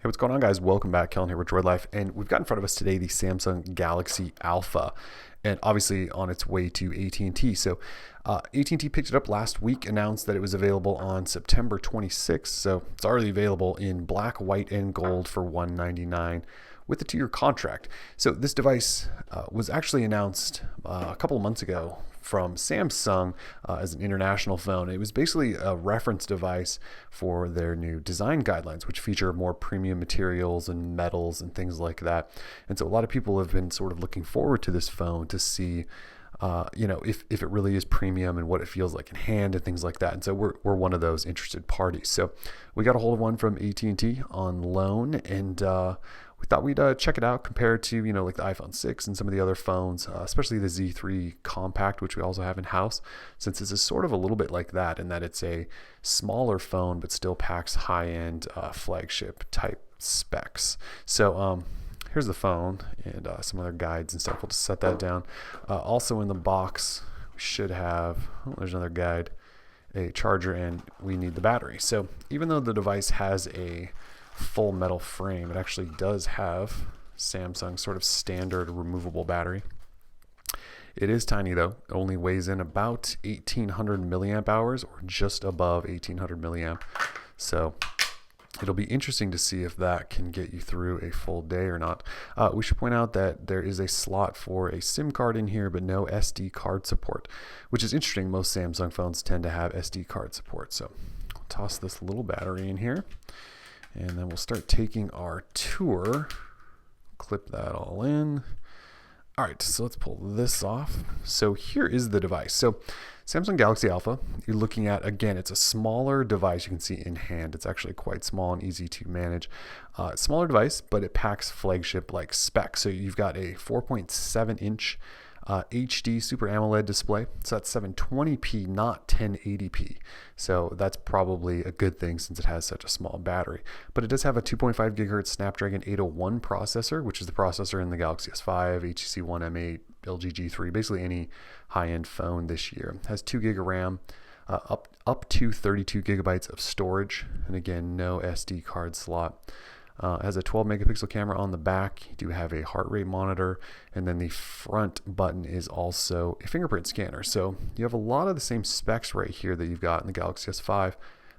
Hey, what's going on, guys? Welcome back. Kellen here with Droid Life, and we've got in front of us today the Samsung Galaxy Alpha, and obviously on its way to AT&T. So AT&T picked it up last week, announced that it was available on September 26th. So it's already available in black, white, and gold for $199 with a 2-year contract. So this device was actually announced a couple of months ago from Samsung as an international phone. It was basically a reference device for their new design guidelines, which feature more premium materials and metals and things like that. And so a lot of people have been sort of looking forward to this phone to see if it really is premium and what it feels like in hand and things like that. And so we're one of those interested parties. So we got a hold of one from AT&T on loan, and we thought we'd check it out, compare it to, like the iPhone 6 and some of the other phones, especially the Z3 Compact, which we also have in house, since this is sort of a little bit like that in that it's a smaller phone, but still packs high-end flagship type specs. So here's the phone and some other guides and stuff. We'll just set that down. Also in the box, we should have, there's another guide, a charger, and we need the battery. So even though the device has a full metal frame, it actually does have Samsung's sort of standard removable battery. It is tiny though. It only weighs in about 1800 milliamp hours, or just above 1800 milliamp. So it'll be interesting to see if that can get you through a full day or not. We should point out that there is a slot for a SIM card in here, but no SD card support, which is interesting. Most Samsung phones tend to have SD card support. So I'll toss this little battery in here, and then we'll start taking our tour. Clip that all in. All right, so let's pull this off. So here is the device. So Samsung Galaxy Alpha, you're looking at, again, it's a smaller device. You can see in hand, it's actually quite small and easy to manage. Smaller device, but it packs flagship-like specs. So you've got a 4.7-inch HD Super AMOLED display. So that's 720p, not 1080p. So that's probably a good thing since it has such a small battery. But it does have a 2.5 gigahertz Snapdragon 801 processor, which is the processor in the Galaxy S5, HTC One M8, LG G3, basically any high-end phone this year. It has 2 gig of RAM, up to 32 gigabytes of storage, and again, no SD card slot. It has a 12 megapixel camera on the back. You do have a heart rate monitor, and then the front button is also a fingerprint scanner. So you have a lot of the same specs right here that you've got in the Galaxy S5,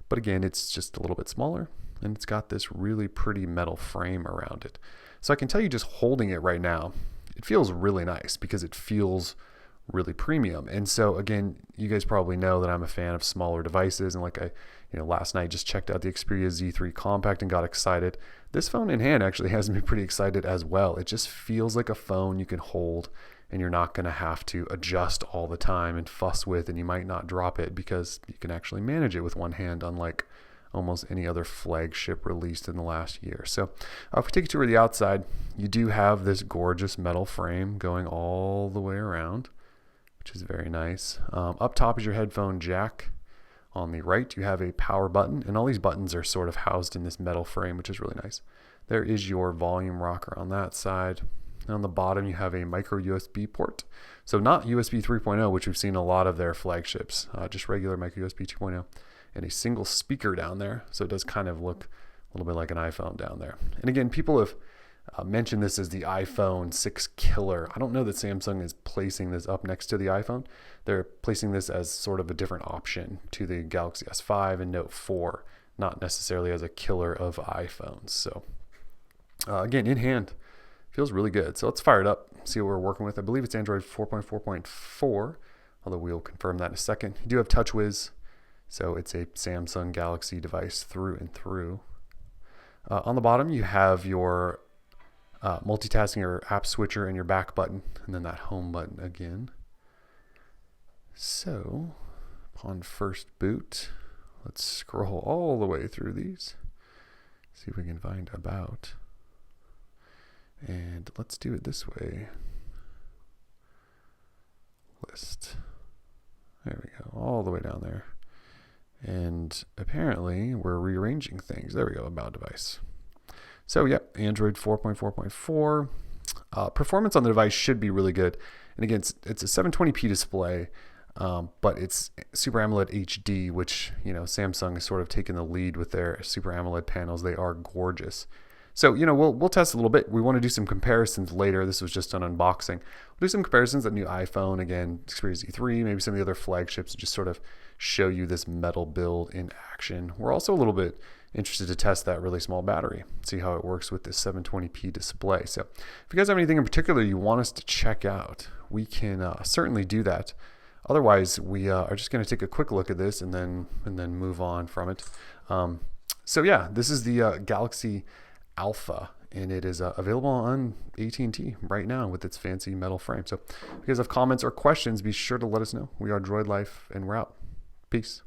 but again, it's just a little bit smaller, and it's got this really pretty metal frame around it. So I can tell you, just holding it right now, it feels really nice because it feels really premium. And so again, you guys probably know that I'm a fan of smaller devices, and like last night just checked out the Xperia Z3 Compact and got excited. This phone in hand actually has me pretty excited as well. It just feels like a phone you can hold and you're not going to have to adjust all the time and fuss with, and you might not drop it because you can actually manage it with one hand, unlike almost any other flagship released in the last year. So if we take you to the outside, you do have this gorgeous metal frame going all the way around, which is very nice. Up top is your headphone jack. On the right, you have a power button, and all these buttons are sort of housed in this metal frame, which is really nice. There is your volume rocker on that side. And on the bottom, you have a micro USB port. So not USB 3.0, which we've seen a lot of their flagships, just regular micro USB 2.0, and a single speaker down there. So it does kind of look a little bit like an iPhone down there. And again, people have mentioned this as the iPhone 6 killer. I don't know that Samsung is placing this up next to the iPhone. They're placing this as sort of a different option to the Galaxy S5 and Note 4, not necessarily as a killer of iPhones. So again, in hand, feels really good. So let's fire it up, see what we're working with. I believe it's Android 4.4.4, although we'll confirm that in a second. You do have TouchWiz, so it's a Samsung Galaxy device through and through. On the bottom, you have your multitasking or app switcher and your back button, and then that home button again. So upon first boot, let's scroll all the way through these, see if we can find about, and let's do it this way. List, there we go, all the way down there, and apparently we're rearranging things. There we go, about device. So yep, Android 4.4.4. Performance on the device should be really good. And again, it's a 720p display, but it's Super AMOLED HD, which Samsung has sort of taken the lead with their Super AMOLED panels. They are gorgeous. So, we'll test a little bit. We want to do some comparisons later. This was just an unboxing. We'll do some comparisons, a new iPhone, again, Xperia Z3, maybe some of the other flagships, and just sort of show you this metal build in action. We're also a little bit interested to test that really small battery, see how it works with this 720p display. So if you guys have anything in particular you want us to check out, we can certainly do that. Otherwise, we are just going to take a quick look at this and then move on from it. So yeah, this is the Galaxy Alpha, and it is available on AT&T right now with its fancy metal frame. So if you guys have comments or questions, be sure to let us know. We are Droid Life, and we're out. Peace.